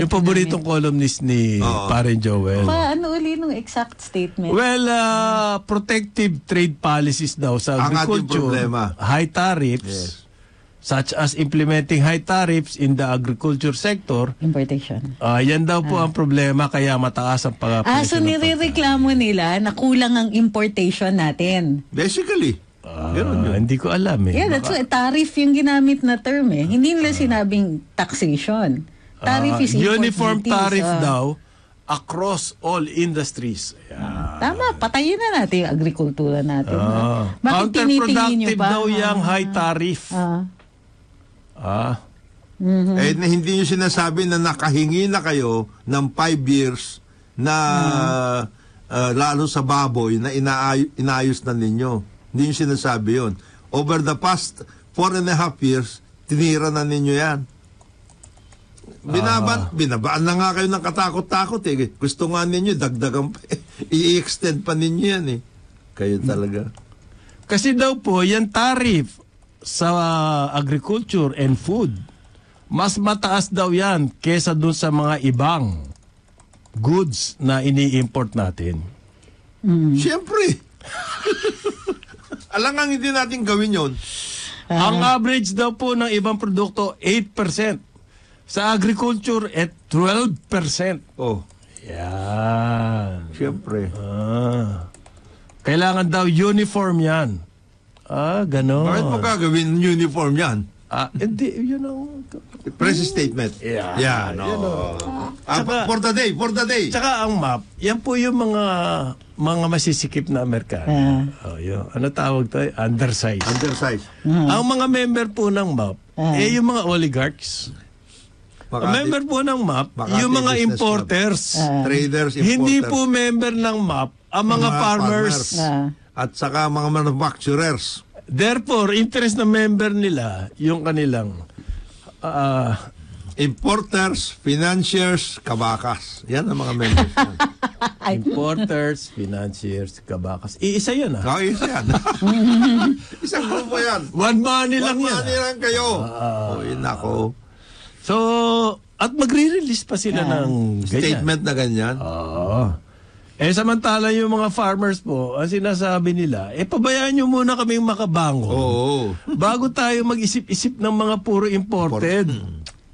paboritong columnist ni Paren Joel. Ano uli nung exact statement? Well, protective trade policies daw sa Ang ating agriculture. problema. High tariffs, such as implementing high tariffs in the agriculture sector. Importation. Yan daw po ang problema kaya mataas ang pagkapresyo. So nirereklamo nila na kulang ang importation natin. Basically. Ganun yun. Hindi ko alam Yeah, that's why tariff yung ginamit na term Hindi nila sinabing taxation. Tariff is import uniform duties, tariff daw across all industries. Tama, patayin na natin yung agrikultura natin. Bakit tinitingin nyo Counterproductive pa? daw yung high tariff. Hindi nyo sinasabi na nakahingi na kayo ng 5 years na lalo sa baboy na inaayos na ninyo. Hindi nyo sinasabi yun. Over the past 4.5 years, tinira na ninyo yan. Binabaan na nga kayo ng katakot-takot Gusto nga ninyo, dagdagan pa. I-extend pa ninyo yan Kayo talaga. Kasi daw po, yan tariff sa agriculture and food, mas mataas daw yan kesa dun sa mga ibang goods na ini-import natin. Siyempre. Alangang hindi natin gawin yon. Ang average daw po ng ibang produkto, 8%. Sa agriculture, 12%. Oh. Yan. Siyempre. Kailangan daw uniform yan. Ganon. Bakit mo gagawin uniform yan? Hindi, yun ang... Press statement. Yeah. For the day. Tsaka ang MAP, yan po yung mga masisikip na Amerikano. Ano tawag to? Undersize. Ang mga member po ng MAP, yung mga oligarchs. Ang member po ng MAP, yung mga importers. Traders, importers. Hindi po member ng MAP, ang mga farmers. At saka mga manufacturers. Therefore, interest na member nila, yung kanilang importers, financiers, kabakas. Yan ang mga members. Importers, financiers, kabakas. Iisa yan Isa yan. Isang grupo yan. One money lang yan. One money lang kayo. Nako. So, at magre-release pa sila ng ganyan. Statement na ganyan. Samantala yung mga farmers po, ang sinasabi nila, pabayaan nyo muna kaming makabangon. Bago tayo mag-isip-isip ng mga puro imported.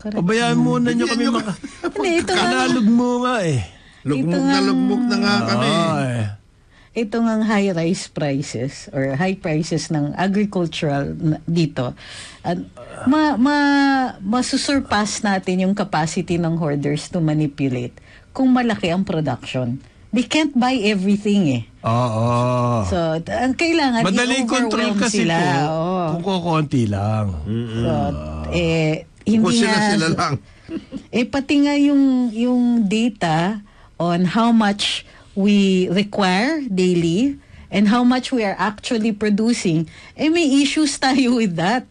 Pabayaan muna nyo kami Ito kanalog mo nga Lugmok na nga kami. itong ang high rice prices or high prices ng agricultural dito, masusurpass natin yung capacity ng hoarders to manipulate kung malaki ang production. They can't buy everything eh. Oo. So, ang kailangan madaling control kasi sila. kung kukunti lang. So, hindi sila lang. Pati nga yung data on how much we require daily and how much we are actually producing, may issues tayo with that.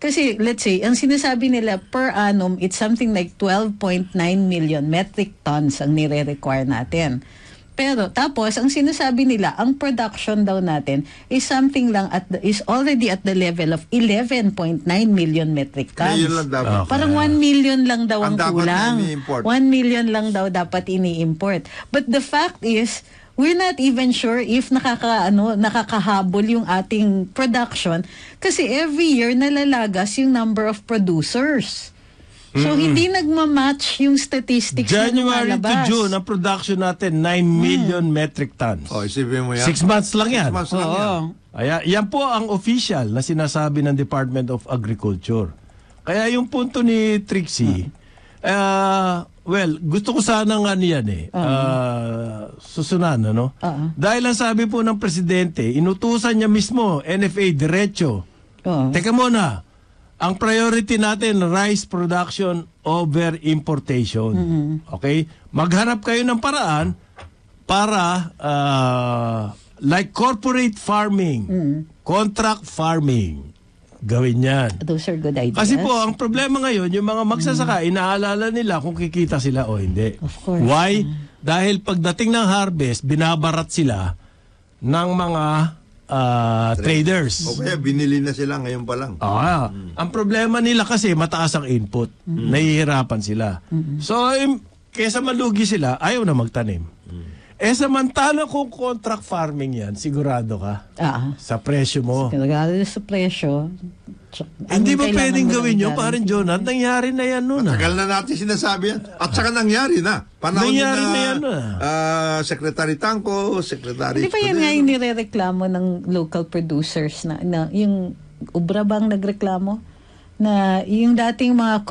Kasi, let's say, ang sinasabi nila per annum, it's something like 12.9 million metric tons ang nire-require natin. Pero, tapos, ang sinasabi nila, ang production daw natin is something lang is already at the level of 11.9 million metric tons. Yun lang dapat. Parang 1 million lang daw ang kulang. 1 million lang daw dapat ini-import. But the fact is, we're not even sure if nakakahabol yung ating production kasi every year nalalagas yung number of producers. So, hindi nagmamatch yung statistics January na to lumalabas. June, ang production natin, 9 million metric tons. Isipin mo yan. 6 months lang yan. 6 months lang yan. Yan po ang official na sinasabi ng Department of Agriculture. Kaya yung punto ni Trixie, gusto ko sanang susunan, ano? Dahil ang sabi po ng Presidente, inutusan niya mismo, NFA, diretso. Teka muna, ang priority natin, rice production over importation. Okay? Maghanap kayo ng paraan para like corporate farming, contract farming. Gawin yan. Those are good ideas. Kasi po, ang problema ngayon, yung mga magsasaka, inaalala nila kung kikita sila o hindi. Of course. Why? Dahil pagdating ng harvest, binabarat sila ng mga traders. O kaya binili na sila ngayon pa lang. Ang problema nila kasi mataas ang input. Nahihirapan sila. So, kesa malugi sila, ayaw na magtanim. Samantala kung contract farming yan, sigurado ka sa presyo mo. Sigurado sa presyo. Hindi ba pwedeng gawin nyo? Parang Jonat, nangyari na yan noon. Tagal na natin sinasabi yan. At saka nangyari na. Panahon nangyari na yan Secretary Tangco, Secretary... Hindi ba yan nga yung nirereklamo ng local producers na yung ubra bang nagreklamo? Na yung dating mga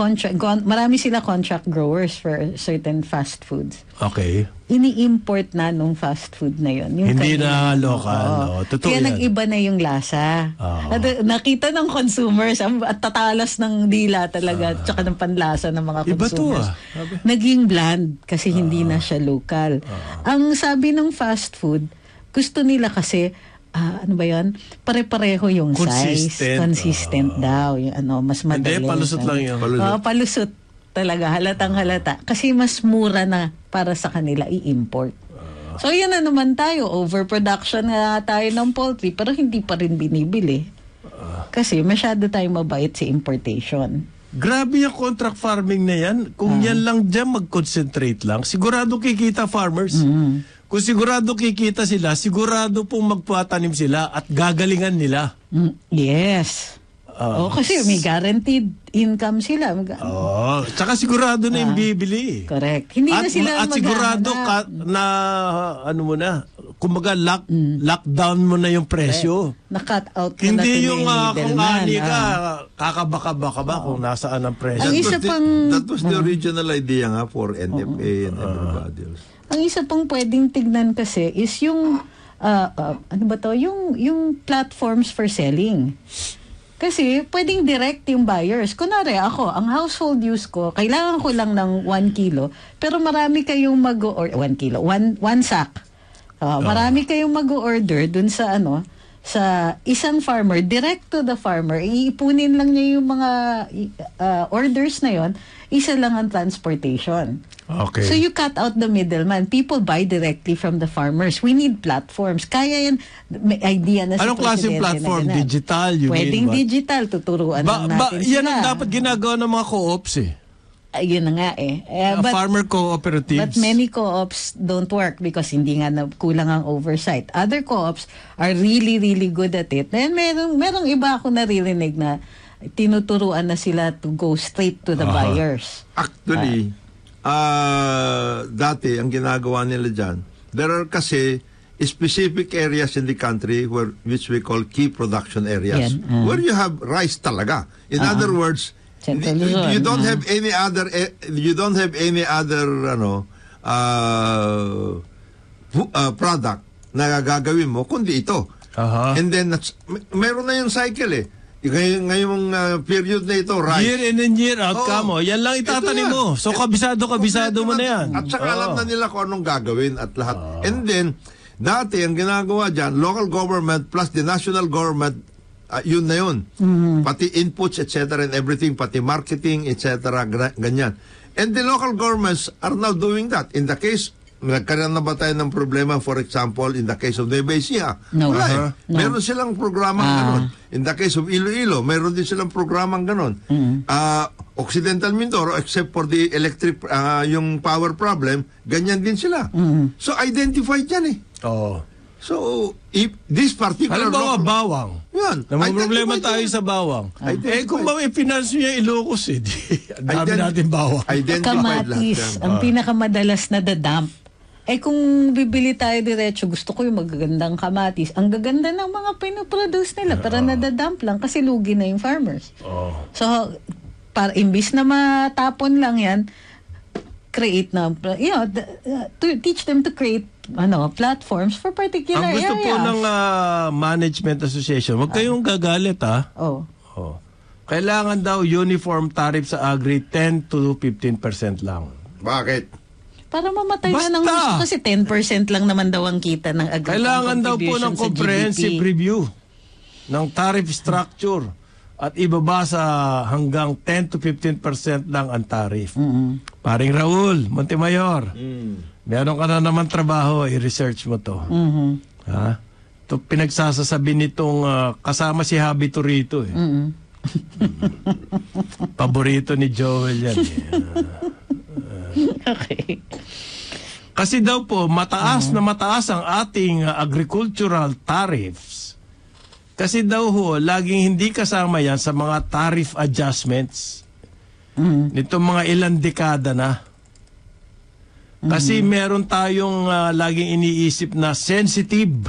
marami sila contract growers for certain fast foods. Okay. Ini-import na nung fast food na yun. Yung hindi na local. Totoo kaya yan. nag-iba na yung lasa. At nakita ng consumers, at tatalas ng dila talaga, tsaka ng panlasa ng mga consumers. Iba to Naging bland kasi hindi na siya local. Ang sabi ng fast food, gusto nila kasi ano ba yun? Pare-pareho yung size. Consistent daw. Yung, mas madali. Hindi, palusot lang yun. Palusot talaga. Halatang halata. Kasi mas mura na para sa kanila i-import. So, yan na naman tayo. Overproduction na tayo ng poultry pero hindi pa rin binibili. Kasi masyado tayo mabait sa importation. Grabe yung contract farming na yan. Kung yan lang dyan, mag-concentrate lang. Sigurado kikita farmers. Kung sigurado kikita sila, sigurado pong magpatanim sila at gagalingan nila. Yes. Kasi may guaranteed income sila. Tsaka sigurado na yung bibili. Correct. Hindi na sila at sigurado na kumbaga lockdown mo na yung presyo. Na-cut out mo na hindi yung kung ani ka, kakabaka-baka ba kung nasaan ang presyo. That was the original idea nga for NFA and everybody else. Ang isa pang pwedeng tignan kasi is yung yung platforms for selling. Kasi pwedeng direct yung buyers. Kunwari ako, ang household use ko, kailangan ko lang ng 1 kilo, pero marami kayong mag-order, 1 kilo, 1 sack. Marami kayong mag-order dun sa sa isang farmer, direct to the farmer, iipunin lang niya yung mga orders na yon, isa lang ang transportation. Okay. So you cut out the middleman. People buy directly from the farmers. We need platforms. Kaya yan, may idea na sa anong klaseng platform? Digital? Pwedeng digital. Tuturuan lang natin yan sila. ang dapat ginagawa ng mga co-ops Ayun na nga farmer cooperatives. But many co-ops don't work because hindi nga kulang ang oversight. Other co-ops are really, really good at it. And merong iba ako naririnig na tinuturuan na sila to go straight to the buyers. Actually, dati ang ginagawa nila dyan, there are kasi specific areas in the country which we call key production areas, Yan, where you have rice talaga. In other words, Central you Luzon, don't have any other product na gagawin mo kundi ito. Aha. And then meron na yung cycle eh. Ngayong period na ito, rice. Year in and year out Oo. ka mo. Yan lang itatanim Ito mo. So, kabisado mo na yan. At saka alam na nila kung anong gagawin at lahat. And then, dati, ang ginagawa dyan, local government plus the national government, yun na yun. Pati inputs, etc. and everything, pati marketing, etc. Ganyan. And the local governments are now doing that. In the case, nagkaroon na ba tayo ng problema, for example, in the case of Nueva Ecija? No. Wala eh. No. Meron silang programang ganon. In the case of Iloilo, meron din silang programang ganon. Occidental Mindoro, except for the electric, yung power problem, ganyan din sila. So, identified yan eh. Oo. So, if this particular Halimbawa, local- bawang. Yan. Problema Identified tayo yan. sa bawang. Identified. Kung ba may finance niya Ilocos eh. Ang dami natin bawang. Identified lahat Kamatis, yan. ang pinakamadalas na dadump. Kung bibili tayo diretso, gusto ko yung magagandang kamatis. Ang gaganda ng mga pinoproduce nila, pero nadadump lang kasi lugi na yung farmers. So, para imbis na matapon lang yan, create na, to teach them to create platforms for particular Ang gusto areas. po ng Management Association, huwag kayong gagalit ha. Oh. Kailangan daw uniform tariff sa agri 10 to 15% lang. Bakit? Para mamatay Basta. na ng gusto kasi 10% lang naman daw ang kita ng agri. Kailangan daw po ng comprehensive review ng tariff structure at ibaba sa hanggang 10 to 15% lang ang tariff. Paring Raul, Montemayor, meron ka na naman trabaho, i-research mo to. Ha? Ito pinagsasasabi nitong kasama si Habito rito. Paborito ni Joel yan. Okay. Kasi daw po, mataas na mataas ang ating agricultural tariffs. Kasi daw ho, laging hindi kasama yan sa mga tariff adjustments. Nitong mga ilang dekada na. Kasi meron tayong laging iniisip na sensitive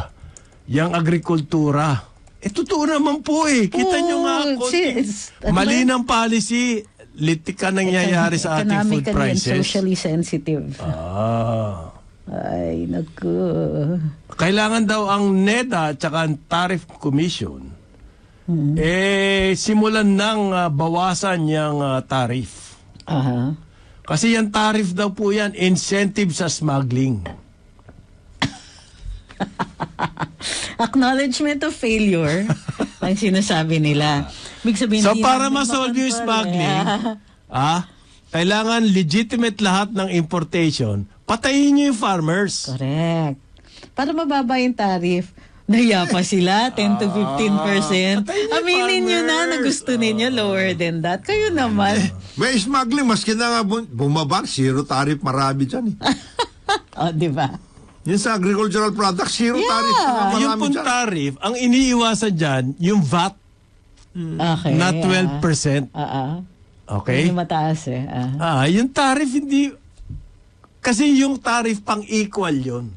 yung agrikultura. Totoo naman po eh. Kita nyo nga, mali ng policy, litika nangyayari sa ating food Economically prices. and socially sensitive. Ay, naku. Kailangan daw ang NEDA at saka ang Tariff Commission simulan ng bawasan yung tariff. Aha. Kasi yung tariff daw po yan, incentive sa smuggling. Acknowledgement of failure ang sinasabi nila. Ibig sabihin, So hindi para naman ma-solve yung makontrol, smuggling, kailangan legitimate lahat ng importation, patayin nyo yung farmers. Correct. Para mababa yung tariff, naya pa sila, 10 to 15%. Aminin nyo na gusto ninyo lower than that. Kayo naman. May smuggling, maski na nga bumaba, zero tariff, marami dyan eh. Di ba? Yun sa agricultural products, zero tariff na Yung marami pong dyan. tariff, ang iniiwasan dyan, yung VAT Okay. na 12%. Okay? Hindi mataas eh. Yung tariff hindi... Kasi yung tariff pang-equal yun.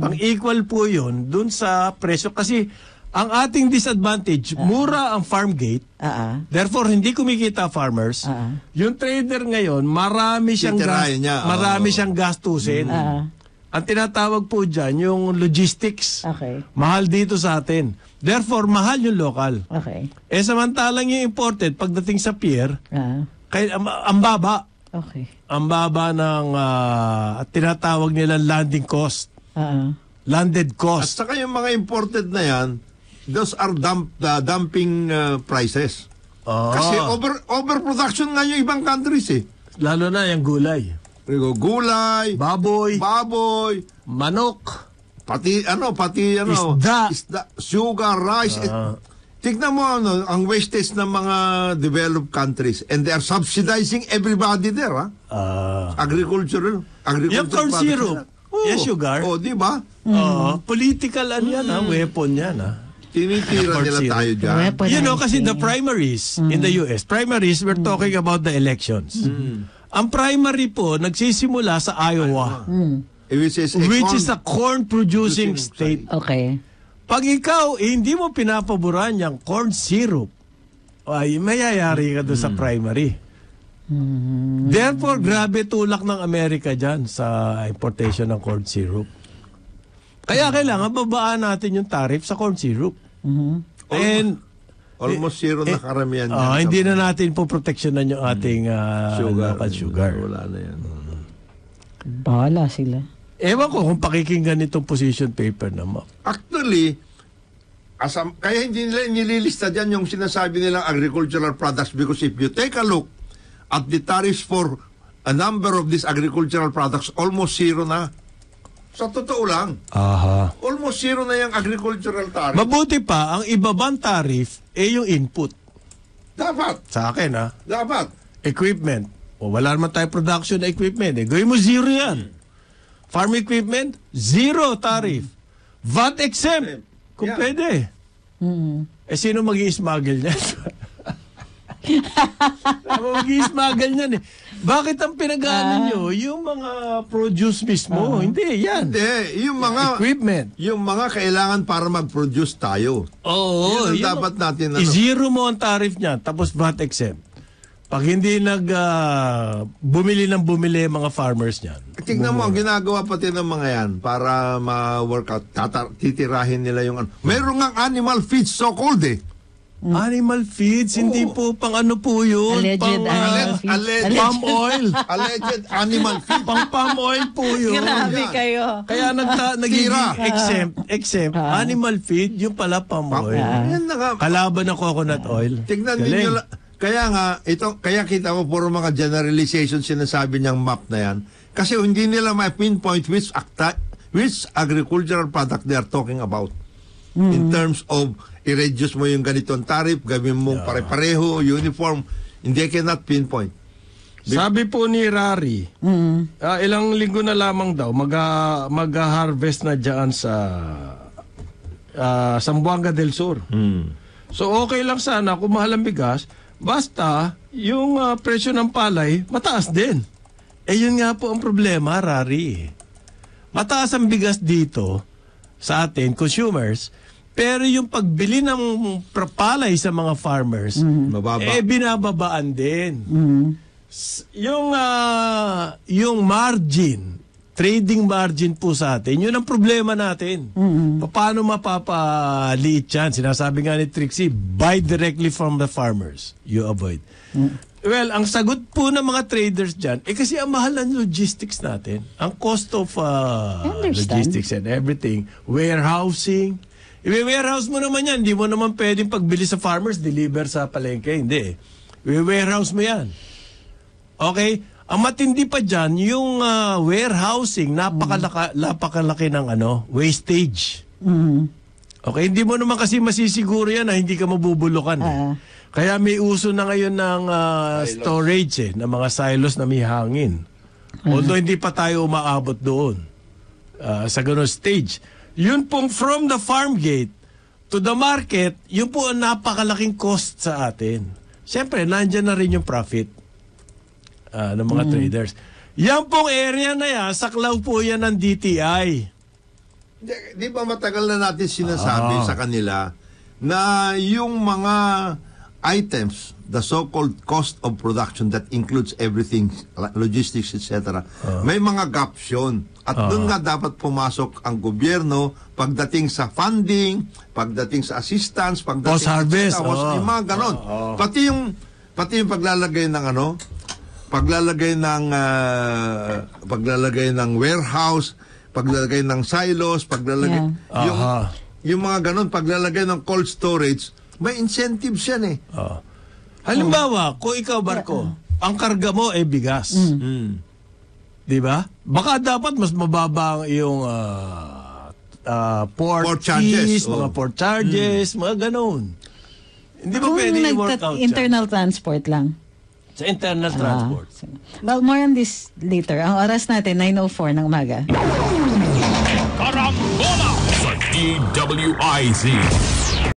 Pang-equal po yun dun sa presyo. Kasi ang ating disadvantage, mura ang farm gate. Therefore, hindi kumikita farmers. Yung trader ngayon, marami siyang Titirahin niya, marami siyang gastusin. Ang tinatawag po dyan, yung logistics. Okay. Mahal dito sa atin. Therefore, mahal yung local. Okay. Samantalang yung imported, pagdating sa pier, ang baba. Okay. Ang baba ng tinatawag nila landing cost. Landed At cost. saka yung mga imported na yan, those are dumping prices. Kasi overproduction nga yung ibang countries eh. Lalo na yung gulay. Gulay, Baboy, pati manok, isda, sugar, rice. Tignan mo ang wastage ng mga developed countries, and they are subsidizing everybody there, agricultural yung corn products syrup, nila. yung sugar. Di ba? Political yan, weapon yan. Tinitira Corn nila syrup. tayo dyan. You know, kasi the primaries in the US, primaries, we're talking about the elections. Ang primary po, nagsisimula sa Iowa. Which is a corn-producing state. Okay. Pag ikaw, hindi mo pinapaboran yung corn syrup, ay mayayari ka doon sa primary. Therefore, grabe tulak ng Amerika dyan sa importation ng corn syrup. Kaya kailangan babaan natin yung tariff sa corn syrup. And almost zero na karamihan. hindi na natin po proteksyonan yung ating local sugar. Wala na yan. Bahala sila. Ewan ko kung pakikinggan itong position paper na map. Actually, kaya hindi nila nililista dyan yung sinasabi nilang agricultural products because if you take a look at the tariffs for a number of these agricultural products, almost zero na. Sa totoo lang. Aha. Almost zero na yung agricultural tariff. Mabuti pa, ang ibabang tariff yung input. Dapat. Sa akin, Dapat. equipment. O wala naman tayo production na equipment. Gawin mo zero yan. Farm equipment, zero tariff. VAT exempt. Kung pwede. Sino mag-i-smuggle niyan? Mag-i-smuggle niyan eh. Bakit ang pinag-ano nyo? Yung mga produce mismo. Hindi, yan. Hindi. Yung mga equipment. Yung mga kailangan para mag-produce tayo. Oo. Yun ang dapat natin. I-zero mo ang tariff niya, tapos VAT exempt. Pag hindi bumili mga farmers niyan. Tingnan mo, ang ginagawa pati ng mga yan para ma-workout, titirahin nila yung ano. Mayroon nga animal feeds so-called eh. Animal feeds, hindi po pang ano po yun. Alleged palm oil. Alleged animal feed. Pang palm oil po yun. Grabe kayo. Kaya nagiging exempt. Animal feed, yung pala palm oil. Yan na nga. Kalaban ng coconut oil. Tignan ninyo lang. Kaya nga, kaya kita mo puro mga generalization sinasabi niyang map na yan. Kasi hindi nila ma-pinpoint which agricultural product they are talking about. In terms of, i-reduce mo yung ganitong tariff, gawin mo pare-pareho, uniform. Hindi cannot pinpoint. Sabi po ni Rari, ilang linggo na lamang daw, mag-harvest na dyan sa Zamboanga del Sur. So okay lang sana kung mahal ang bigas, basta yung presyo ng palay, mataas din. Yun nga po ang problema, Rari. Mataas ang bigas dito sa atin, consumers, pero yung pagbili ng palay sa mga farmers, binababaan din. Yung margin, trading margin po sa atin, yun ang problema natin. Paano mapapaliit yan? Sinasabi nga ni Trixie, buy directly from the farmers. You avoid. Well, ang sagot po ng mga traders dyan, kasi ang mahal ng logistics natin. Ang cost of logistics and everything, warehousing. I-warehouse mo naman yan. Hindi mo naman pwedeng pagbili sa farmers, deliver sa palengke. Hindi. I-warehouse mo yan. Okay? Ang matindi pa dyan, yung warehousing, napakalaki ng wastage. Okay? Hindi mo naman kasi masisiguro yan na hindi ka mabubulukan. Kaya may uso na ngayon ng storage ng mga silos na may hangin. Although hindi pa tayo umaabot doon sa ganun stage. Yun pong from the farm gate to the market, yun po ang napakalaking cost sa atin. Siyempre, nandyan na rin yung profit ng mga traders. Yan pong area na yan, saklaw po yan ng DTI. Di ba matagal na natin sinasabi sa kanila na yung mga items, the so-called cost of production that includes everything, logistics, etc., may mga gaps yun. At doon nga dapat pumasok ang gobyerno pagdating sa funding, pagdating sa assistance, pagdating post-harvest, yung mga ganon. Pati yung paglalagay ng paglalagay ng warehouse, paglalagay ng silos, paglalagay yung mga ganon, paglalagay ng cold storage, may incentives yan eh. Halimbawa, kung ikaw barko, ang karga mo ay bigas. Di ba? Baka dapat mas mababa yung port charges, mga port charges, mga ganon. Hindi ba pwede i-work out internal transport lang? Sa internal transport. Well, more on this later. Ang oras natin, 9:04 ng umaga. Karambola sa DWIZ.